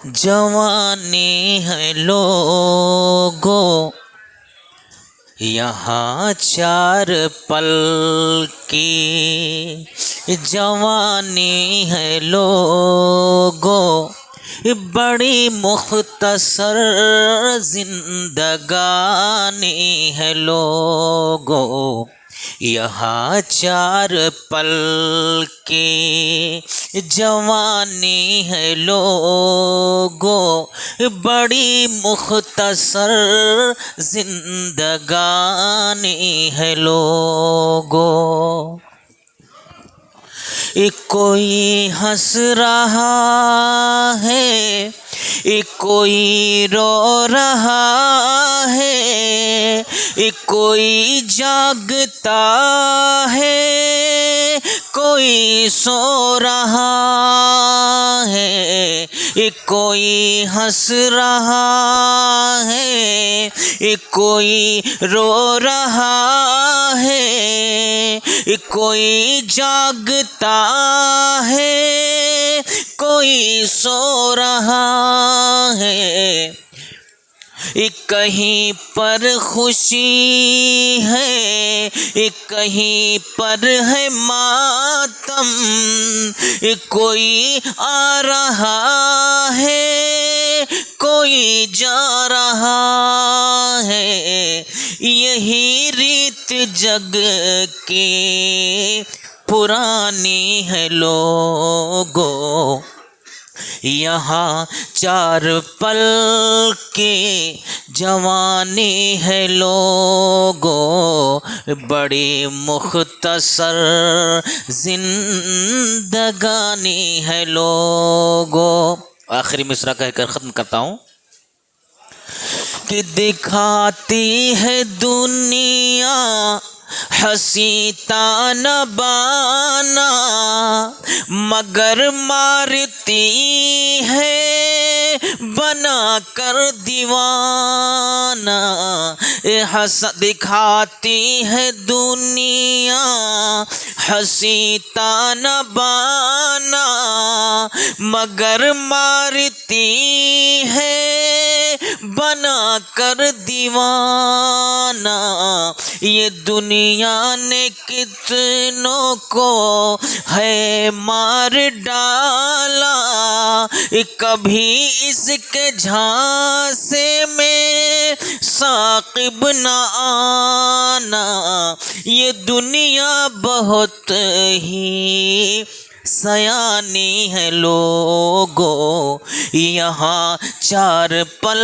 جوانی ہے لوگو یہاں چار پل کی، جوانی ہے لوگو بڑی مختصر زندگانی ہے لوگو یہاں چار پل کی، جوانی ہے لوگو بڑی مختصر زندگانی ہے لوگو۔ کوئی ہنس رہا ہے، کوئی رو رہا ہے، کوئی جاگتا ہے، کوئی سو رہا ہے، کوئی ہنس رہا ہے، کوئی رو رہا ہے، کوئی جاگتا ہے، کوئی سو رہا ہے۔ کہیں پر خوشی ہے، کہیں پر ہے ماتم، کوئی آ رہا ہے، کوئی جا رہا ہے۔ یہی ریت جگ کی پرانی ہے لوگو، یہاں چار پل کی جوانی ہے لوگو بڑی مختصر زندگانی ہے لوگو۔ آخری مصرع کہہ کر ختم کرتا ہوں کہ دکھاتی ہے دنیا ہنسی تانا بانا، مگر مارتی ہے بنا کر دیوانہ۔ دکھاتی ہے دنیا ہنسی تانا بانا، مگر مارتی ہے بنا کر دیوانہ۔ یہ دنیا نے کتنوں کو ہے مار ڈالا، کبھی اس کے جھانسے میں ثاقب نہ آنا۔ یہ دنیا بہت ہی سیانی ہے لوگو، یہاں چار پل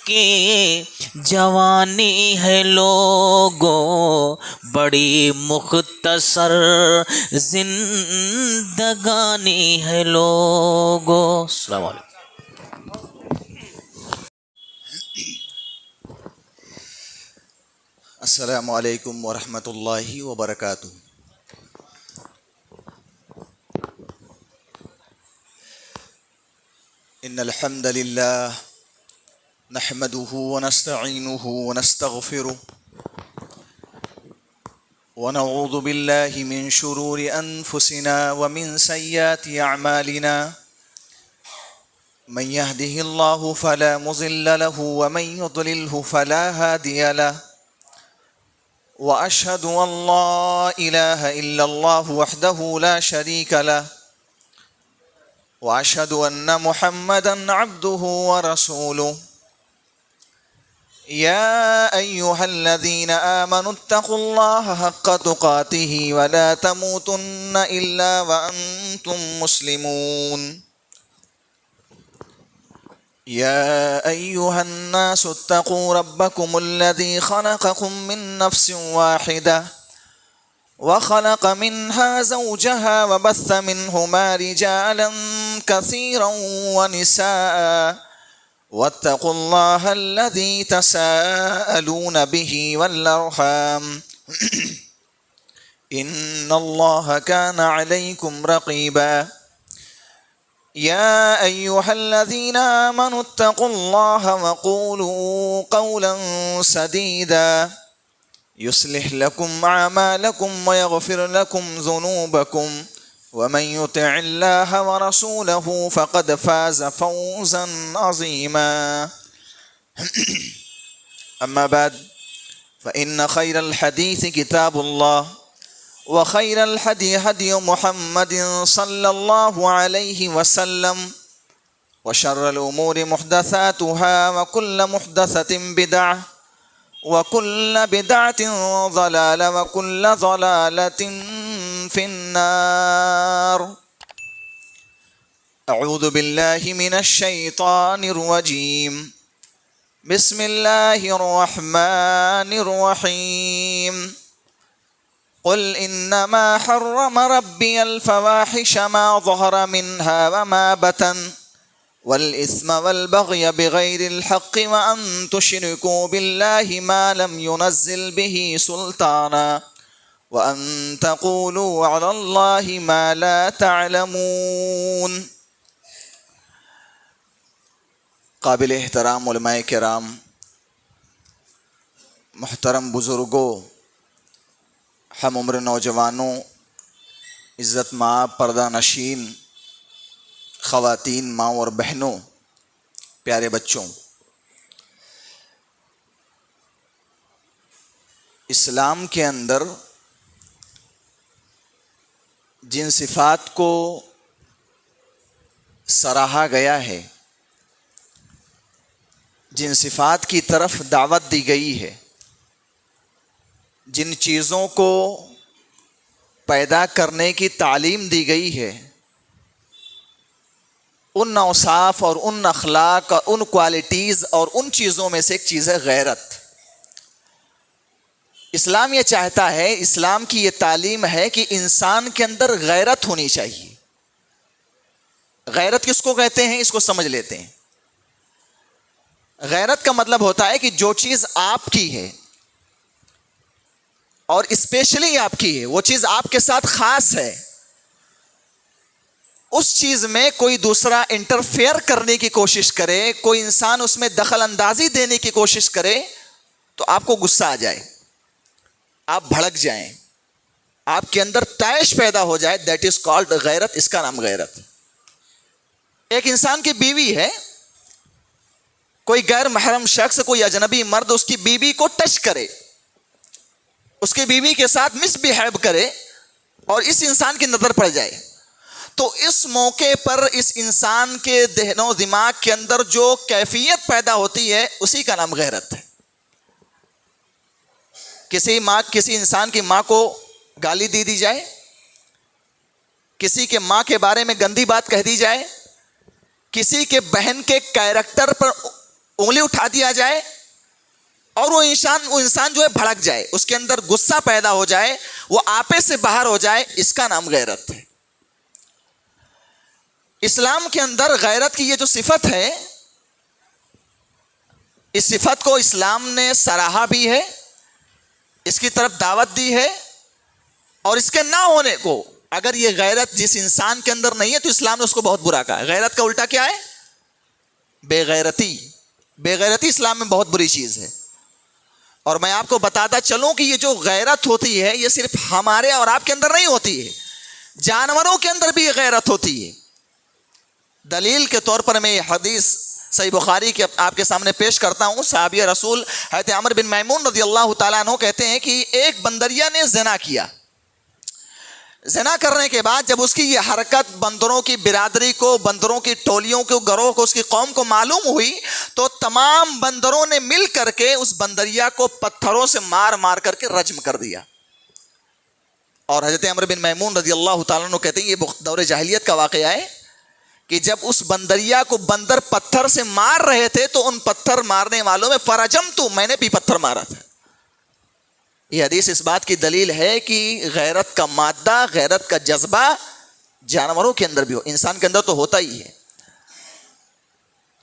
کی جوانی ہے لوگو بڑی مختصر زندگانی ہے لوگو۔ السلام علیکم۔ السلام علیکم ورحمۃ اللہ وبرکاتہ۔ ان الحمد للہ نحمده ونستعینه ونستغفره ونعوذ باللہ من شرور انفسنا ومن سیئات اعمالنا، من يهده الله فلا مضل له ومن يضلله فلا هادي له، واشهد ان لا اله الا الله وحده لا شريك له، واشهد ان محمدا عبده ورسوله۔ يا ايها الذين امنوا اتقوا الله حق تقاته ولا تموتن الا وانتم مسلمون۔ يا ايها الناس اتقوا ربكم الذي خلقكم من نفس واحدة وخلق منها زوجها وبث منهما رجالا كثيرا ونساء، واتقوا الله الذي تساءلون به والأرحام إن الله كان عليكم رقيبا۔ يا أيها الذين آمنوا اتقوا الله وقولوا قولا سديدا يصلح لكم أعمالكم ويغفر لكم ذنوبكم، ومن يطع الله ورسوله فقد فاز فوزا عظيما. أما بعد فإن خير الحديث كتاب الله وخير الهدي هدي محمد صلى الله عليه وسلم وشر الأمور محدثاتها وكل محدثة بدعة وكل بدعة ضلالة وكل ضلالة في النار. أعوذ بالله من الشيطان الرجيم. بسم الله الرحمن الرحيم. قل إنما حرم ربي الفواحش ما ظهر منها وما بطن والإثم والبغي بغير الحق وأن تشركوا بالله ما لم ينزل به سلطانا وأن تقولوا على الله ما لا تعلمون. قابل احترام علماء کرام، محترم بزرگوں، ہم عمر نوجوانوں، عزت مآب پردہ نشین خواتین، ماؤں اور بہنوں، پیارے بچوں، اسلام کے اندر جن صفات کو سراہا گیا ہے، جن صفات کی طرف دعوت دی گئی ہے، جن چیزوں کو پیدا کرنے کی تعلیم دی گئی ہے، ان اوصاف اور ان اخلاق اور ان کوالٹیز اور ان چیزوں میں سے ایک چیز ہے غیرت. اسلام یہ چاہتا ہے، اسلام کی یہ تعلیم ہے کہ انسان کے اندر غیرت ہونی چاہیے. غیرت کس کو کہتے ہیں، اس کو سمجھ لیتے ہیں. غیرت کا مطلب ہوتا ہے کہ جو چیز آپ کی ہے اور اسپیشلی آپ کی ہے، وہ چیز آپ کے ساتھ خاص ہے، اس چیز میں کوئی دوسرا انٹرفیئر کرنے کی کوشش کرے، کوئی انسان اس میں دخل اندازی دینے کی کوشش کرے تو آپ کو غصہ آ جائے، آپ بھڑک جائیں، آپ کے اندر طیش پیدا ہو جائے. دیٹ از کالڈ غیرت. اس کا نام غیرت. ایک انسان کی بیوی ہے، کوئی غیر محرم شخص، کوئی اجنبی مرد اس کی بیوی کو ٹچ کرے، اس کی بیوی کے ساتھ مس بہیو کرے اور اس انسان کی نظر پڑ جائے، تو اس موقع پر اس انسان کے ذہن و دماغ کے اندر جو کیفیت پیدا ہوتی ہے اسی کا نام غیرت ہے. کسی انسان کی ماں کو گالی دی جائے، کسی کے ماں کے بارے میں گندی بات کہہ دی جائے، کسی کے بہن کے کیریکٹر پر انگلی اٹھا دیا جائے اور وہ انسان جو ہے بھڑک جائے، اس کے اندر غصہ پیدا ہو جائے، وہ آپے سے باہر ہو جائے، اس کا نام غیرت ہے. اسلام کے اندر غیرت کی یہ جو صفت ہے، اس صفت کو اسلام نے سراہا بھی ہے، اس کی طرف دعوت دی ہے، اور اس کے نہ ہونے کو، اگر یہ غیرت جس انسان کے اندر نہیں ہے تو اسلام نے اس کو بہت برا کہا ہے. غیرت کا الٹا کیا ہے؟ بے غیرتی. بے غیرتی اسلام میں بہت بری چیز ہے. اور میں آپ کو بتاتا چلوں کہ یہ جو غیرت ہوتی ہے یہ صرف ہمارے اور آپ کے اندر نہیں ہوتی ہے، جانوروں کے اندر بھی یہ غیرت ہوتی ہے. دلیل کے طور پر میں یہ حدیث صحیح بخاری کے آپ کے سامنے پیش کرتا ہوں. صحابی رسول حضرت عمر بن میمون رضی اللہ تعالیٰ عنہ کہتے ہیں کہ ایک بندریا نے زنا کیا. زنا کرنے کے بعد جب اس کی یہ حرکت بندروں کی برادری کو، بندروں کی ٹولیوں کو، گروہ کو، اس کی قوم کو معلوم ہوئی تو تمام بندروں نے مل کر کے اس بندریا کو پتھروں سے مار مار کر کے رجم کر دیا. اور حضرت عمر بن میمون رضی اللہ تعالیٰ عنہ کہتے ہیں یہ دور جاہلیت کا واقعہ ہے کہ جب اس بندریا کو بندر پتھر سے مار رہے تھے تو ان پتھر مارنے والوں میں فرجمت، میں نے بھی پتھر مارا تھا. یہ حدیث اس بات کی دلیل ہے کہ غیرت کا مادہ، غیرت کا جذبہ جانوروں کے اندر بھی ہو، انسان کے اندر تو ہوتا ہی ہے.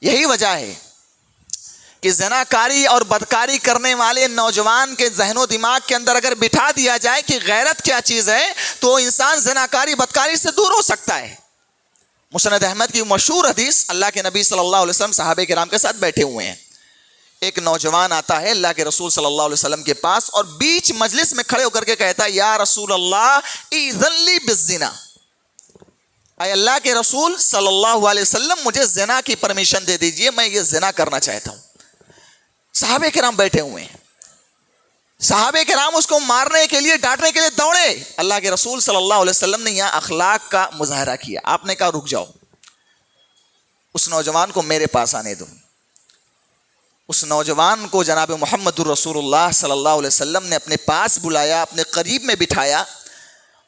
یہی وجہ ہے کہ زناکاری اور بدکاری کرنے والے نوجوان کے ذہن و دماغ کے اندر اگر بٹھا دیا جائے کہ غیرت کیا چیز ہے تو انسان زناکاری بدکاری سے دور ہو سکتا ہے. مسند احمد کی مشہور حدیث، اللہ کے نبی صلی اللہ علیہ وسلم صحابہ کرام کے ساتھ بیٹھے ہوئے ہیں. ایک نوجوان آتا ہے اللہ کے رسول صلی اللہ علیہ وسلم کے پاس اور بیچ مجلس میں کھڑے ہو کر کے کہتا ہے یا رسول اللہ ایذن لی بالزنا، اے اللہ کے رسول صلی اللہ علیہ وسلم مجھے زنا کی پرمیشن دے دیجئے، میں یہ زنا کرنا چاہتا ہوں۔ صحابہ کرام بیٹھے ہوئے ہیں، صحابہ کرام اس کو مارنے کے لیے ڈانٹنے کے لیے دوڑے، اللہ کے رسول صلی اللہ علیہ وسلم نے یہاں اخلاق کا مظاہرہ کیا۔ آپ نے کہا رک جاؤ، اس نوجوان کو میرے پاس آنے دو۔ اس نوجوان کو جناب محمد الرسول اللہ صلی اللہ علیہ وسلم نے اپنے پاس بلایا، اپنے قریب میں بٹھایا،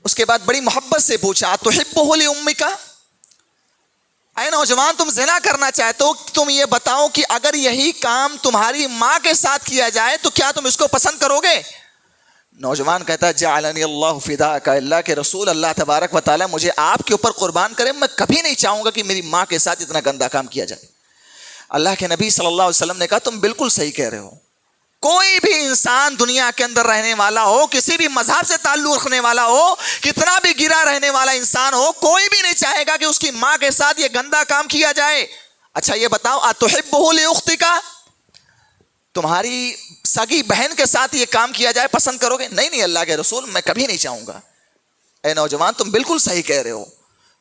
اس کے بعد بڑی محبت سے پوچھا تحبہ لأمک، اے نوجوان تم زنا کرنا چاہتے ہو، تم یہ بتاؤ کہ اگر یہی کام تمہاری ماں کے ساتھ کیا جائے تو کیا تم اس کو پسند کرو گے؟ نوجوان کہتا ہے جعلنی اللہ فداک، اللہ کے رسول اللہ تبارک و تعالی مجھے آپ کے اوپر قربان کرے، میں کبھی نہیں چاہوں گا کہ میری ماں کے ساتھ اتنا گندا کام کیا جائے۔ اللہ کے نبی صلی اللہ علیہ وسلم نے کہا تم بالکل صحیح کہہ رہے ہو، کوئی بھی انسان دنیا کے اندر رہنے والا ہو، کسی بھی مذہب سے تعلق رکھنے والا ہو، کتنا بھی گرا رہنے والا انسان ہو، کوئی بھی نہیں چاہے گا کہ اس کی ماں کے ساتھ یہ گندا کام کیا جائے۔ اچھا یہ بتاؤ اتحبہ لاختک، تمہاری سگی بہن کے ساتھ یہ کام کیا جائے پسند کرو گے؟ نہیں اللہ کے رسول میں کبھی نہیں چاہوں گا۔ اے نوجوان تم بالکل صحیح کہہ رہے ہو،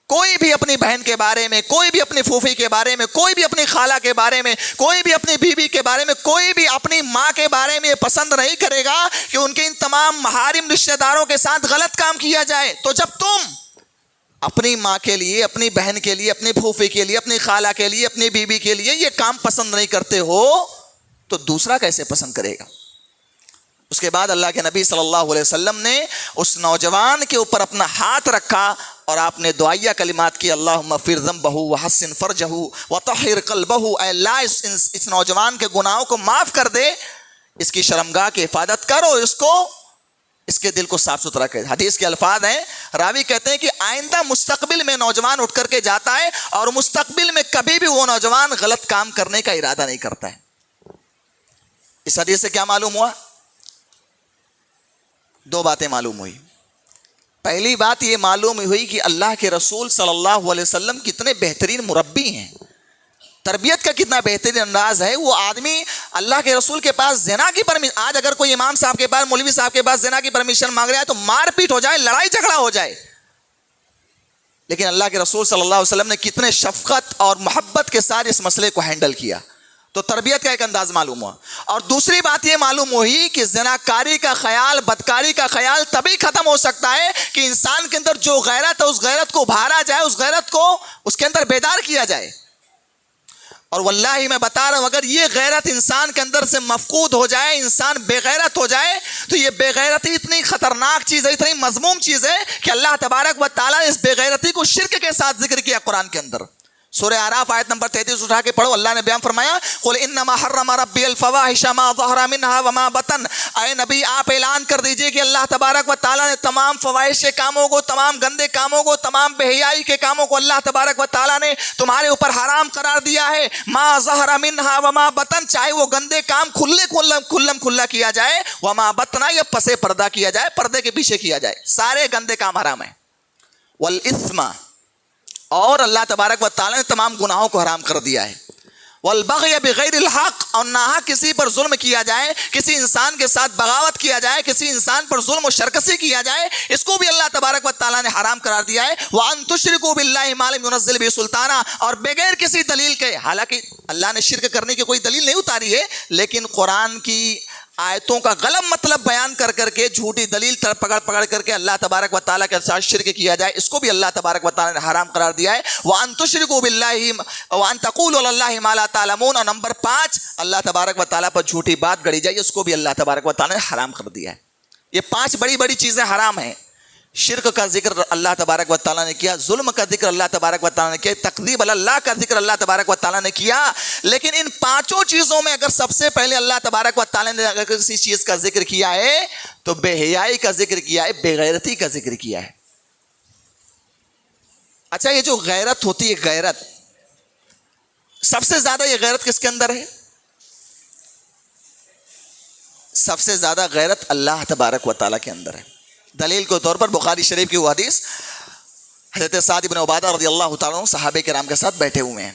کوئی بھی اپنی بہن کے بارے میں، کوئی بھی اپنی پھوپھی کے بارے میں، کوئی بھی اپنی خالہ کے بارے میں، کوئی بھی اپنی بیوی کے بارے میں، کوئی بھی اپنی ماں کے بارے میں پسند نہیں کرے گا کہ ان کے ان تمام محارم رشتہ داروں کے ساتھ غلط کام کیا جائے۔ تو جب تم اپنی ماں کے لیے، اپنی بہن کے لیے، اپنی پھوپھی کے لیے، اپنی خالہ کے لیے، اپنی بیوی کے لیے یہ کام پسند نہیں کرتے ہو تو دوسرا کیسے پسند کرے گا؟ اس کے بعد اللہ کے نبی صلی اللہ علیہ وسلم نے اس نوجوان کے اوپر اپنا ہاتھ رکھا اور آپ نے دعائیہ کلمات کی، اللہم اغفر ذنبہ وحسن فرجہ وطہر قلبہ، اے اللہ اس نوجوان کے گناہوں کو معاف کر دے، اس کی شرمگاہ کی حفاظت کر اور اس کے دل کو صاف ستھرا کر۔ حدیث کے الفاظ ہیں، راوی کہتے ہیں کہ آئندہ مستقبل میں نوجوان اٹھ کر کے جاتا ہے اور مستقبل میں کبھی بھی وہ نوجوان غلط کام کرنے کا ارادہ نہیں کرتا ہے۔ اس حدیث سے کیا معلوم ہوا؟ دو باتیں معلوم ہوئی۔ پہلی بات یہ معلوم ہوئی کہ اللہ کے رسول صلی اللہ علیہ وسلم کتنے بہترین مربی ہیں، تربیت کا کتنا بہترین انداز ہے۔ وہ آدمی اللہ کے رسول کے پاس زنا کی پرمیشن، آج اگر کوئی امام صاحب کے پاس، مولوی صاحب کے پاس زنا کی پرمیشن مانگ رہا ہے تو مار پیٹ ہو جائے، لڑائی جھگڑا ہو جائے، لیکن اللہ کے رسول صلی اللہ علیہ وسلم نے کتنے شفقت اور محبت کے ساتھ اس مسئلے کو ہینڈل کیا۔ تو تربیت کا ایک انداز معلوم ہوا۔ اور دوسری بات یہ معلوم ہوئی کہ زناکاری کا خیال، بدکاری کا خیال تبھی ختم ہو سکتا ہے کہ انسان کے اندر جو غیرت ہے اس غیرت کو ابھارا جائے، اس غیرت کو اس کے اندر بیدار کیا جائے۔ اور واللہ میں بتا رہا ہوں اگر یہ غیرت انسان کے اندر سے مفقود ہو جائے، انسان بے غیرت ہو جائے، تو یہ بے غیرتی اتنی خطرناک چیز ہے، اتنی مذموم چیز ہے کہ اللہ تبارک و تعالیٰ نے اس بے غیرتی کو شرک کے ساتھ ذکر کیا قرآن کے اندر۔ سورہ اعراف آیت نمبر 33 اٹھا کے پڑھو، اللہ نے بیان فرمایا قل انما حرم ربی الفواحش ما ظہر منها وما بطن، اے نبی آپ اعلان کر دیجئے کہ اللہ تبارک و تعالیٰ نے تمام فواحش کے کاموں کو، تمام گندے کاموں کو، تمام بے حیائی کے کاموں کو اللہ تبارک و تعالیٰ نے تمہارے اوپر حرام قرار دیا ہے۔ ما ظہر منها وما بطن، چاہے وہ گندے کام کھلا کیا جائے، وما بطن یا پسے پردہ کیا جائے، پردے کے پیچھے کیا جائے، سارے گندے کام حرام ہیں۔ والاثم، اور اللہ تبارک و تعالیٰ نے تمام گناہوں کو حرام کر دیا ہے۔ والبغی بغیر الحق، اور ناحق کسی پر ظلم کیا جائے، کسی انسان کے ساتھ بغاوت کیا جائے، کسی انسان پر ظلم و شرکسی کیا جائے، اس کو بھی اللہ تبارک و تعالیٰ نے حرام قرار دیا ہے۔ وَأَن تُشْرِكُوا بِاللَّهِ مَا لَمْ يُنَزِّلْ بِهِ سُلْطَانًا، اور بغیر کسی دلیل کے، حالانکہ اللہ نے شرک کرنے کی کوئی دلیل نہیں اتاری ہے، لیکن قرآن کی آیتوں کا غلط مطلب بیان کر کے جھوٹی دلیل پکڑ کر کے اللہ تبارک و تعالیٰ کے ساتھ شرک کیا جائے، اس کو بھی اللہ تبارک و تعالیٰ نے حرام قرار دیا ہے۔ وَأَن تُشْرِكُوا بِاللَّهِ وَأَن تَقُولُوا عَلَى اللَّهِ مَا لَا تَعْلَمُونَ، اور نمبر 5 اللہ تبارک و تعالیٰ پر جھوٹی بات گڑی جائے، اس کو بھی اللہ تبارک و تعالیٰ نے حرام کر دیا ہے۔ یہ 5 بڑی چیزیں حرام ہیں۔ شرک کا ذکر اللہ تبارک و تعالیٰ نے کیا، ظلم کا ذکر اللہ تبارک و تعالیٰ نے کیا، تکذیب اللہ کا ذکر اللہ تبارک و تعالیٰ نے کیا۔ لیکن ان 5 چیزوں میں اگر سب سے پہلے اللہ تبارک و تعالیٰ نے اگر کسی چیز کا ذکر کیا ہے تو بے حیائی کا ذکر کیا ہے، بے غیرتی کا ذکر کیا ہے۔ اچھا یہ جو غیرت ہوتی ہے، غیرت سب سے زیادہ، یہ غیرت کس کے اندر ہے؟ سب سے زیادہ غیرت اللہ تبارک و تعالیٰ کے اندر ہے۔ دلیل کے طور پر بخاری شریف کی وہ حدیث، حضرت سعد بن عبادہ رضی اللہ تعالیٰ عنہ صحابہ کرام کے ساتھ بیٹھے ہوئے ہیں،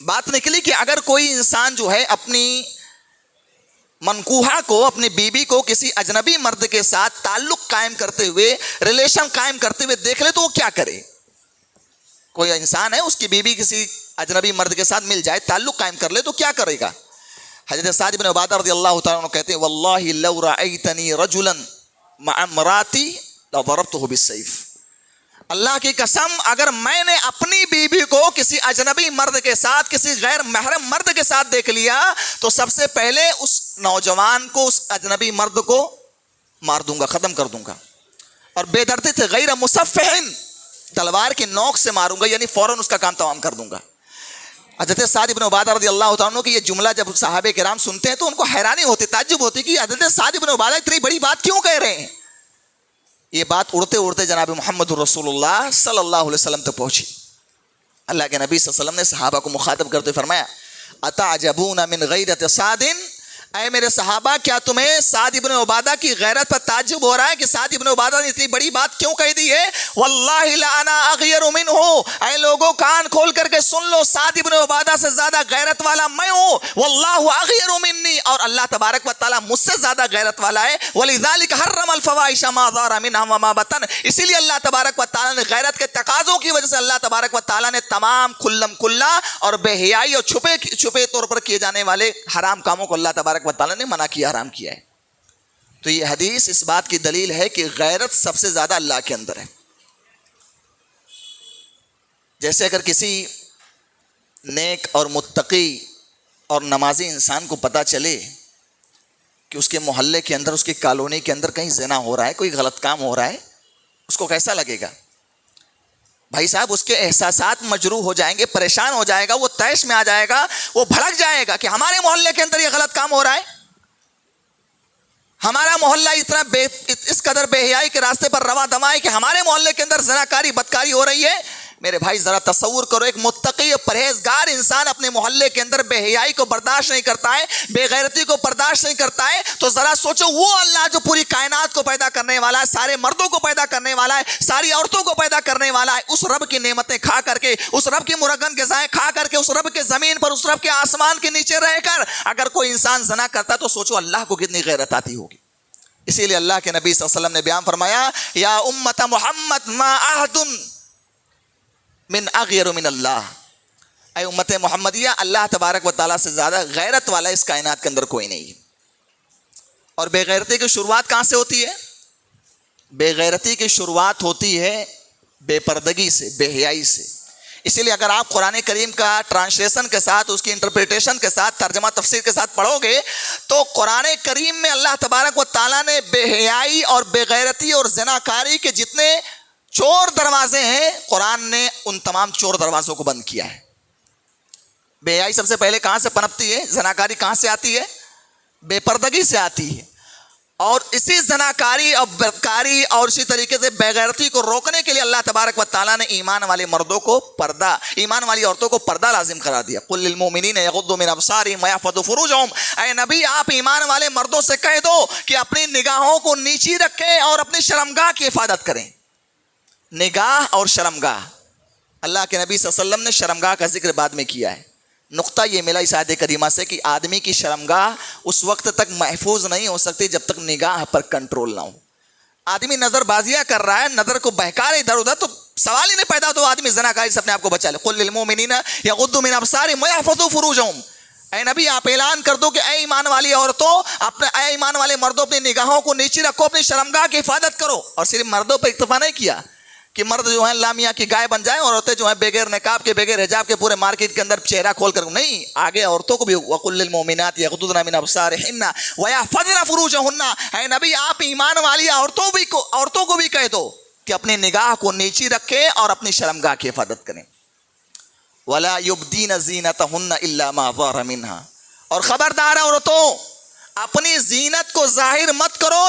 بات نکلی کہ اگر کوئی انسان جو ہے اپنی منکوحہ کو، اپنی بیوی کو کسی اجنبی مرد کے ساتھ تعلق قائم کرتے ہوئے، ریلیشن قائم کرتے ہوئے دیکھ لے تو وہ کیا کرے؟ کوئی انسان ہے اس کی بیوی کسی اجنبی مرد کے ساتھ مل جائے, تعلق قائم کر لے, تو کیا کرے گا؟ حضرت سعد بن عبادہ رضی اللہ تعالیٰ عنہ کہتے ہیں واللہ لو رأیتنی رجلا مع امراتی لضربته بالسیف. اللہ کی قسم اگر میں نے اپنی بیوی کو کسی اجنبی مرد کے ساتھ, کسی غیر محرم مرد کے ساتھ دیکھ لیا تو سب سے پہلے اس نوجوان کو, اس اجنبی مرد کو مار دوں گا, ختم کر دوں گا. اور بے دردی سے غیر مصفحن, تلوار کی نوک سے ماروں گا, یعنی فوراً اس کا کام تمام کر دوں گا. حضرت سعد بن عبادہ رضی اللہ تعالیٰ عنہ کی یہ جملہ جب صحابہ کرام سنتے ہیں تو ان کو حیرانی ہوتی, تعجب ہوتی کہ حضرت سعد بن عبادہ اتنی بڑی بات کیوں کہہ رہے ہیں. یہ بات اڑتے اڑتے جناب محمد رسول اللہ صلی اللہ علیہ وسلم تک پہنچی. اللہ کے نبی صلی اللہ علیہ وسلم نے صحابہ کو مخاطب کرتے فرمایا اتعجبون من غیرت سعد, اے میرے صحابہ کیا تمہیں سعد بن عبادہ کی غیرت پر تعجب ہو رہا ہے کہ سعد بن عبادہ نے اتنی بڑی بات کیوں کہہ دی ہے؟ واللہ لانا اغیر منہ, اے لوگوں کان کھول کر کے سن لو, سعد بن عبادہ سے زیادہ غیرت والا میں ہوں. واللہ اغیر منی, اور اللہ تبارک و تعالیٰ مجھ سے زیادہ غیرت والا ہے. ولذالک حرم الفواحش ما ظہر منها وما بطن, اسی لیے اللہ تبارک و تعالیٰ نے غیرت کے تقاضوں کی وجہ سے اللہ تبارک و تعالیٰ نے تمام کھلم کھلا اور بے حیائی اور چھپے طور پر کیے جانے والے حرام کاموں کو اللہ تبارک و تعالیٰ نے منع کیا, حرام کیا ہے. تو یہ حدیث اس بات کی دلیل ہے کہ غیرت سب سے زیادہ اللہ کے اندر ہے. جیسے اگر کسی نیک اور متقی اور نمازی انسان کو پتہ چلے کہ اس کے محلے کے اندر, اس کی کالونی کے اندر کہیں زنا ہو رہا ہے, کوئی غلط کام ہو رہا ہے, اس کو کیسا لگے گا؟ بھائی صاحب اس کے احساسات مجروح ہو جائیں گے, پریشان ہو جائے گا, وہ طیش میں آ جائے گا, وہ بھڑک جائے گا کہ ہمارے محلے کے اندر یہ غلط کام ہو رہا ہے, ہمارا محلہ اتنا اس قدر بے حیائی کے راستے پر رواں دواں ہے کہ ہمارے محلے کے اندر زناکاری بدکاری ہو رہی ہے. میرے بھائی ذرا تصور کرو, ایک متقی پرہیزگار انسان اپنے محلے کے اندر بے حیائی کو برداشت نہیں کرتا ہے, بے غیرتی کو برداشت نہیں کرتا ہے, تو ذرا سوچو وہ اللہ جو پوری کائنات کو پیدا کرنے والا ہے, سارے مردوں کو پیدا کرنے والا ہے, ساری عورتوں کو پیدا کرنے والا ہے, اس رب کی نعمتیں کھا کر کے, اس رب کی مرغن غذائیں کھا کر کے, اس رب کے زمین پر, اس رب کے آسمان کے نیچے رہ کر اگر کوئی انسان زنا کرتا تو سوچو اللہ کو کتنی غیرت آتی ہوگی. اسی لیے اللہ کے نبی صلی اللہ علیہ وسلم نے بیان فرمایا یا امت محمد ما احد من اغیر من اللہ, اے امت محمدیہ اللہ تبارک و تعالیٰ سے زیادہ غیرت والا اس کائنات کے اندر کوئی نہیں. اور بے غیرتی کی شروعات کہاں سے ہوتی ہے؟ بے غیرتی کی شروعات ہوتی ہے بے پردگی سے, بے حیائی سے. اسی لیے اگر آپ قرآن کریم کا ٹرانسلیشن کے ساتھ, اس کی انٹرپریٹیشن کے ساتھ, ترجمہ تفسیر کے ساتھ پڑھو گے تو قرآن کریم میں اللہ تبارک و تعالیٰ نے بے حیائی اور بے غیرتی اور زناکاری کے جتنے چور دروازے ہیں, قرآن نے ان تمام چور دروازوں کو بند کیا ہے. بے حیائی سب سے پہلے کہاں سے پنپتی ہے؟ زناکاری کہاں سے آتی ہے؟ بے پردگی سے آتی ہے. اور اسی زناکاری اور بدکاری اور اسی طریقے سے بے غیرتی کو روکنے کے لیے اللہ تبارک و تعالیٰ نے ایمان والے مردوں کو پردہ, ایمان والی عورتوں کو پردہ لازم کرا دیا. قل للمؤمنین یغضوا من ابصارهم ويحفظوا فروجهم, اے نبی آپ ایمان والے مردوں سے کہہ دو کہ اپنی نگاہوں کو نیچی رکھیں اور اپنی شرمگاہ کی حفاظت کریں. نگاہ اور شرمگاہ, اللہ کے نبی صلی اللہ علیہ وسلم نے شرمگاہ کا ذکر بعد میں کیا ہے. نقطہ یہ ملا اس آیت کریمہ سے کہ آدمی کی شرمگاہ اس وقت تک محفوظ نہیں ہو سکتی جب تک نگاہ پر کنٹرول نہ ہو. آدمی نظر بازیاں کر رہا ہے, نظر کو بہکا رہا ہے ادھر ادھر, تو سوال ہی نہیں پیدا, تو آدمی زناکاری سے اپنے آپ کو بچا لے. قل للمؤمنین یغضوا من ابصارهم ويحفظوا فروجهم, اے نبی آپ اعلان کر دو کہ اے ایمان والی عورتوں, اے ایمان والے مردوں اپنی نگاہوں کو نیچے رکھو, اپنی شرمگاہ کی حفاظت کرو. اور صرف مردوں پہ اکتفا نہیں کیا کہ مرد جو ہیں لامیاں کی گائے بن جائیں اور عورتیں جو ہیں بغیر نقاب کے, بغیر حجاب کے پورے مارکیٹ کے اندر چہرہ کھول کر, نہیں, آگے عورتوں کو بھی وقل للمؤمنات یغضضن من ابصارهن ويحفظن فروجهن, اے نبی آپ ایمان والی عورتوں کو بھی کہہ دو کہ اپنی نگاہ کو نیچی رکھیں اور اپنی شرمگاہ کی حفاظت کریں. ولا يبدين زينتهن الا ما ظهر منها, اور خبردار عورتوں اپنی زینت کو ظاہر مت کرو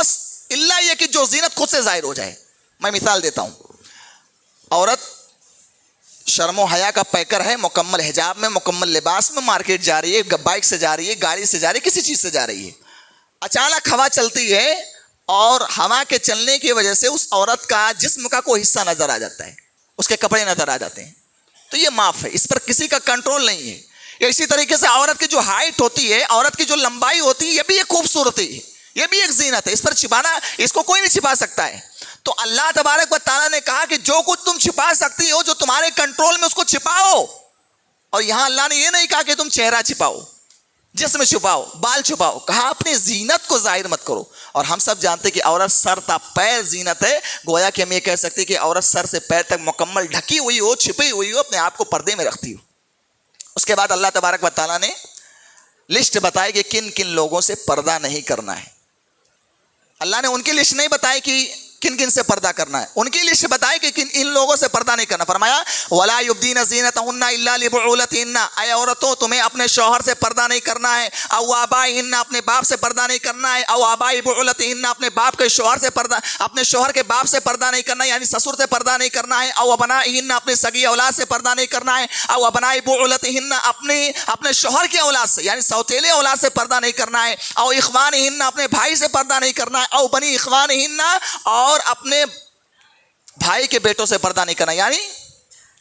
الا یہ کہ جو زینت خود سے ظاہر ہو جائے. میں مثال دیتا ہوں, عورت شرم و حیا کا پیکر ہے, مکمل حجاب میں, مکمل لباس میں مارکیٹ جا رہی ہے, بائک سے جا رہی ہے, گاڑی سے جا رہی ہے, کسی چیز سے جا رہی ہے. اچانک ہوا چلتی ہے اور ہوا کے چلنے کی وجہ سے اس عورت کا جسم کا کوئی حصہ نظر آ جاتا ہے, اس کے کپڑے نظر آ جاتے ہیں, تو یہ معاف ہے, اس پر کسی کا کنٹرول نہیں ہے. اسی طریقے سے عورت کی جو ہائٹ ہوتی ہے, عورت کی جو لمبائی ہوتی ہے, یہ بھی ایک خوبصورتی ہے, یہ بھی ایک زینت ہے, اس پر چھپانا, اس کو کوئی نہیں چھپا سکتا ہے. تو اللہ تبارک و تعالیٰ نے کہا کہ جو کچھ تم چھپا سکتی ہو جو تمہارے کنٹرول میں اس کو چھپاؤ. اور یہاں اللہ نے یہ نہیں کہا کہ تم چہرہ چھپاؤ, جسم چھپاؤ, بال چھپاؤ, کہا اپنی زینت کو ظاہر مت کرو. اور ہم سب جانتے کہ عورت سر تا پیر زینت ہے. گویا کہ ہم یہ کہہ سکتے کہ عورت سر سے پیر تک مکمل ڈھکی ہوئی ہو, چھپی ہوئی ہو, اپنے آپ کو پردے میں رکھتی ہو. اس کے بعد اللہ تبارک و تعالیٰ نے لسٹ بتائی کہ کن کن لوگوں سے پردہ نہیں کرنا ہے. اللہ نے ان کی لسٹ نہیں بتائی کہ کن کن سے پردہ کرنا ہے, ان کی لسٹ بتائی کہ ان لوگوں سے پردہ نہیں کرنا. فرمایا وَلَا يُبْدِينَ زِينَتَهُنَّ إِلَّا لِبُعُولَتِهِنَّ, اے عورتوں تمہیں اپنے شوہر سے پردہ نہیں کرنا ہے. او آبائهن, اپنے باپ سے پردہ نہیں کرنا ہے. او آبائی بعولتهن, اپنے باپ کے شوہر سے پردہ, اپنے شوہر کے باپ سے پردہ نہیں کرنا ہے, یعنی سسر سے پردہ نہیں کرنا ہے. او ابنائهن, اپنے سگی اولاد سے پردہ نہیں کرنا ہے. او ابنائی بعولتهن, اپنے شوہر کی اولاد سے یعنی سوتیلے اولاد سے پردہ نہیں کرنا ہے. او اخوانهن, اپنے بھائی سے پردہ نہیں کرنا ہے. او بنی اخوانهن, اور اپنے بھائی کے بیٹوں سے پردہ نہیں کرنا یعنی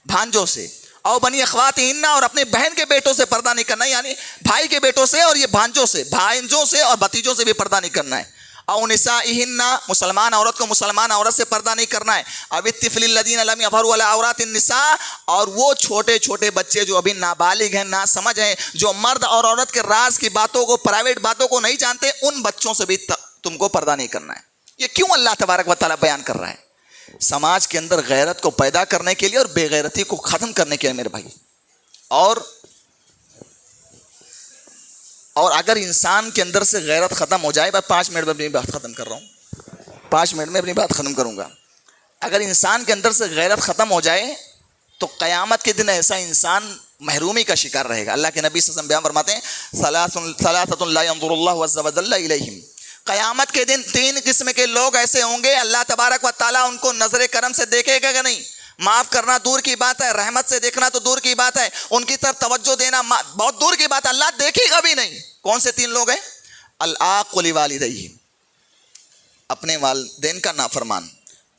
بھانجوں سے. او بنی اخواتہن, اور اپنے بہن کے بیٹوں سے پردہ نہیں کرنا یعنی بھائی کے بیٹوں سے, اور یہ بھانجوں سے, بھانجوں سے اور بھتیجوں سے بھی پردہ نہیں کرنا ہے. او نسائہن, مسلمان عورت کو مسلمان عورت سے پردہ نہیں کرنا ہے. او الطفل الذین لم یظہروا علی عورات النساء, اور وہ چھوٹے چھوٹے بچے جو ابھی نابالغ ہیں, ناسمجھ ہیں, جو مرد اور عورت کے راز کی باتوں کو, پرائیویٹ باتوں کو نہیں جانتے, ان بچوں سے بھی تم کو پردہ نہیں کرنا ہے. یہ کیوں اللہ تبارک و تعالیٰ بیان کر رہا ہے؟ سماج کے اندر غیرت کو پیدا کرنے کے لیے اور بے غیرتی کو ختم کرنے کے لیے میرے بھائی. اور اگر انسان کے اندر سے غیرت ختم ہو جائے, میں 5 منٹ میں اپنی بات ختم کر رہا ہوں, 5 منٹ میں اپنی بات ختم کروں گا. اگر انسان کے اندر سے غیرت ختم ہو جائے تو قیامت کے دن ایسا انسان محرومی کا شکار رہے گا. اللہ کے نبی صلی اللہ علیہ وسلم بیان فرماتے ہیں ثلاثۃ لا ينظر اللہ عز وجل الیہم, قیامت کے دن 3 قسم کے لوگ ایسے ہوں گے, اللہ تبارک و تعالیٰ ان کو نظر کرم سے دیکھے گا کہ نہیں. معاف کرنا دور کی بات ہے, رحمت سے دیکھنا تو دور کی بات ہے, ان کی طرف توجہ دینا بہت دور کی بات ہے, اللہ دیکھے گا بھی نہیں. کون سے 3 لوگ ہیں؟ العاق لوالدیہ, اپنے والدین کا نافرمان.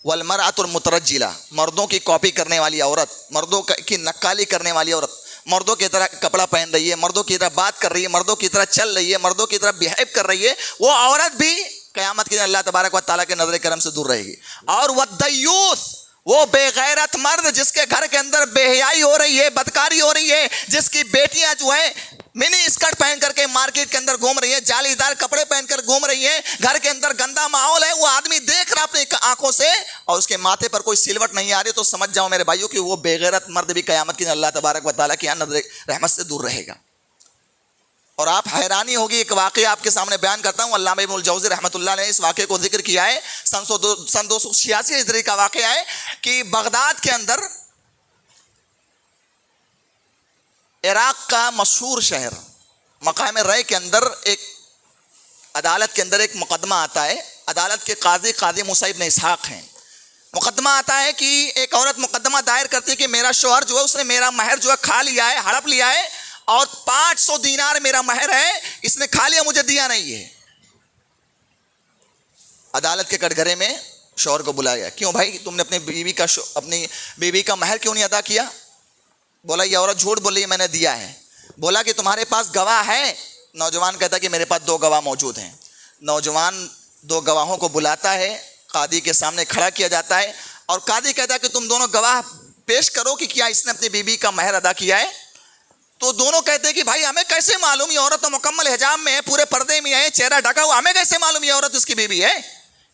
والمرأۃ المترجلہ, مردوں کی کاپی کرنے والی عورت, مردوں کی نقالی کرنے والی عورت, مردوں کی طرح کپڑا پہن رہی ہے, مردوں کی طرح بات کر رہی ہے, مردوں کی طرح چل رہی ہے, مردوں کی طرح بیہیو کر رہی ہے, وہ عورت بھی قیامت کے دن اللہ تبارک و تعالیٰ کے نظر کرم سے دور رہے گی. اور والدیوث, وہ بے غیرت مرد جس کے گھر کے اندر بے حیائی ہو رہی ہے, بدکاری ہو رہی ہے, جس کی بیٹیاں جو ہے منی اسکرٹ پہن کر کے مارکیٹ کے اندر گھوم رہی ہے, جالی دار کپڑے پہن کر گھوم رہی ہے, گھر کے اندر گندا ماحول ہے, وہ آدمی دیکھ رہا اپنی آنکھوں سے اور اس کے ماتھے پر کوئی سلوٹ نہیں آ رہی, تو سمجھ جاؤ میرے بھائیوں کہ وہ بے غیرت مرد بھی قیامت کے دن اللہ تبارک و تعالیٰ کی نظر رحمت سے دور رہے گا. اور آپ حیرانی ہوگی, ایک واقعہ آپ کے سامنے بیان کرتا ہوں. علامہ ابن الجوزی رحمۃ اللہ نے اس واقعے کو ذکر کیا ہے. سن 286 ہجری کا واقعہ ہے کہ بغداد کے اندر, عراق کا مشہور شہر مقام رے کے اندر, ایک عدالت کے اندر ایک مقدمہ آتا ہے. عدالت کے قاضی موسیٰ ابن اسحاق ہیں. مقدمہ آتا ہے کہ ایک عورت مقدمہ دائر کرتی ہے کہ میرا شوہر جو ہے اس نے میرا مہر جو ہے کھا لیا ہے, ہڑپ لیا ہے, اور 500 دینار میرا مہر ہے, اس نے کھا لیا, مجھے دیا نہیں ہے. عدالت کے کٹگرے میں شوہر کو بلایا, کیوں بھائی تم نے اپنی بیوی کا مہر کیوں نہیں ادا کیا؟ بولا یہ عورت جھوٹ بول رہی ہے, میں نے دیا ہے. بولا کہ تمہارے پاس گواہ ہے؟ نوجوان کہتا کہ میرے پاس 2 گواہ موجود ہیں. نوجوان 2 گواہوں کو بلاتا ہے, قاضی کے سامنے کھڑا کیا جاتا ہے, اور قاضی کہتا ہے کہ تم دونوں گواہ پیش کرو کہ کیا اس نے اپنی بیوی کا مہر ادا کیا ہے. تو دونوں کہتے ہیں کہ بھائی ہمیں کیسے معلوم, یہ عورت تو مکمل حجاب میں ہے, پورے پردے میں ہے, چہرہ ڈھکا ہوا, ہمیں کیسے معلوم یہ عورت اس کی بیوی ہے؟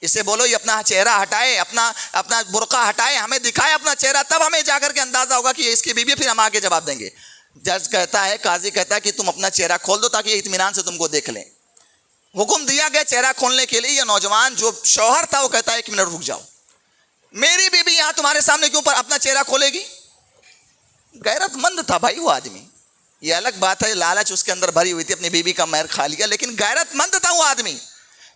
اسے بولو یہ اپنا چہرہ ہٹائے, اپنا برقع ہٹائے, ہمیں دکھائے اپنا چہرہ, تب ہمیں جا کر کے اندازہ ہوگا کہ یہ اس کی بیوی ہے, پھر ہم آگے جواب دیں گے. جج کہتا ہے, قاضی کہتا ہے کہ تم اپنا چہرہ کھول دو تاکہ یہ اطمینان سے تم کو دیکھ لیں. حکم دیا گیا چہرہ کھولنے کے لیے. یہ نوجوان جو شوہر تھا وہ کہتا ہے 1 منٹ رک جاؤ, میری بیوی یہاں تمہارے سامنے کیوں پر اپنا چہرہ کھولے گی؟ غیرت مند تھا بھائی وہ آدمی. یہ الگ بات ہے, لالچ اس کے اندر بھری ہوئی تھی, اپنی بیوی کا مہر کھا لیا, لیکن غیرت مند تھا وہ آدمی.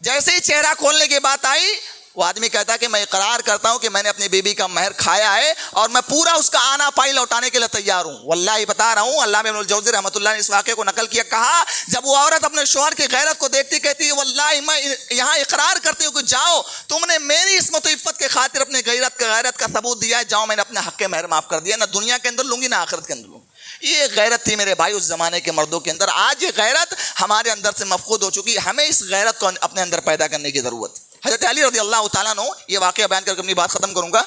جیسے ہی چہرہ کھولنے کی بات آئی, وہ آدمی کہتا کہ میں اقرار کرتا ہوں کہ میں نے اپنی بیوی کا مہر کھایا ہے, اور میں پورا اس کا آنا پائی لوٹانے کے لیے تیار ہوں. واللہ بتا رہا ہوں, علامہ ابن الجوزی رحمۃ اللہ نے اس واقعے کو نقل کیا. کہا جب وہ عورت اپنے شوہر کی غیرت کو دیکھتی کہتی واللہ میں یہاں اقرار کرتی ہوں کہ جاؤ, تم نے میری عصمت و عفت کے خاطر اپنے غیرت کا ثبوت دیا ہے, جاؤ میں نے اپنے حق کے مہر معاف کر دیا, نہ دنیا کے اندر لوں گی نہ آخرت کے اندر لوں. یہ غیرت تھی میرے بھائی اس زمانے کے مردوں کے اندر. آج یہ غیرت ہمارے اندر سے مفقود ہو چکی ہے. ہمیں اس غیرت کو اپنے اندر پیدا کرنے کی ضرورت ہے. حضرت علی رضی اللہ تعالیٰ عنہ، یہ واقعہ بیان کر کے اپنی بات ختم کروں گا.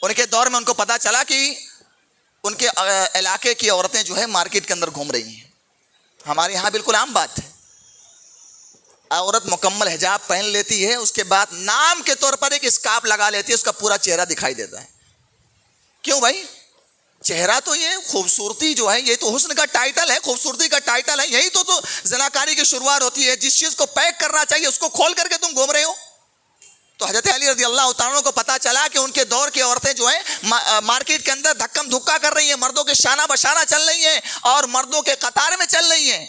ان کے دور میں ان کو پتا چلا کہ ان کے علاقے کی عورتیں جو ہے مارکیٹ کے اندر گھوم رہی ہیں. ہمارے یہاں بالکل عام بات ہے، عورت مکمل حجاب پہن لیتی ہے، اس کے بعد نام کے طور پر ایک اسکارف لگا لیتی ہے، اس کا پورا چہرہ دکھائی دیتا ہے. کیوں بھائی؟ چہرہ تو یہ خوبصورتی جو ہے، یہ تو حسن کا ٹائٹل ہے، خوبصورتی کا ٹائٹل ہے. یہی تو زناکاری کی شروعات ہوتی ہے. جس چیز کو پیک کرنا چاہیے اس کو کھول کر کے تم گھوم رہے ہو. تو حضرت علی رضی اللہ تعالیٰ عنہ کو پتا چلا کہ ان کے دور کی عورتیں جو ہیں مارکیٹ کے اندر دھکم دھکا کر رہی ہیں، مردوں کے شانہ بشانہ چل رہی ہیں اور مردوں کے قطار میں چل رہی ہیں.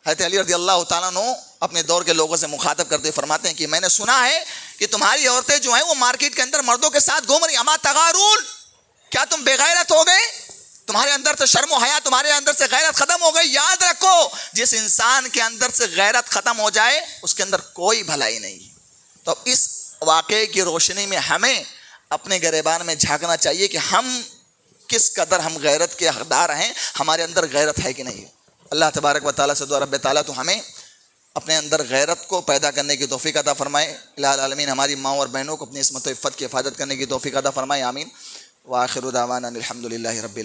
حضرت علی رضی اللہ تعالیٰ عنہ اپنے دور کے لوگوں سے مخاطب کرتے فرماتے ہیں کہ میں نے سنا ہے کہ تمہاری عورتیں جو ہیں وہ مارکیٹ کے اندر مردوں کے ساتھ گھوم رہی ہیں. اما تغارون، کیا تم بے غیرت ہو گئے؟ تمہارے اندر سے شرم و حیا، تمہارے اندر سے غیرت ختم ہو گئی. یاد رکھو، جس انسان کے اندر سے غیرت ختم ہو جائے اس کے اندر کوئی بھلائی نہیں. تو اس واقعے کی روشنی میں ہمیں اپنے گریبان میں جھانکنا چاہیے کہ ہم کس قدر ہم غیرت کے حقدار ہیں، ہمارے اندر غیرت ہے کہ نہیں. اللہ تبارک و تعالیٰ سے دعا رب تعالیٰ تو ہمیں اپنے اندر غیرت کو پیدا کرنے کی توفیق عطا فرمائے. الہ العالمین ہماری ماں اور بہنوں کو اپنی عصمت و عفت کی حفاظت کرنے کی توفیق عطا فرمائے. آمین. وآخر دعوانا الحمد للہ رب العالمین.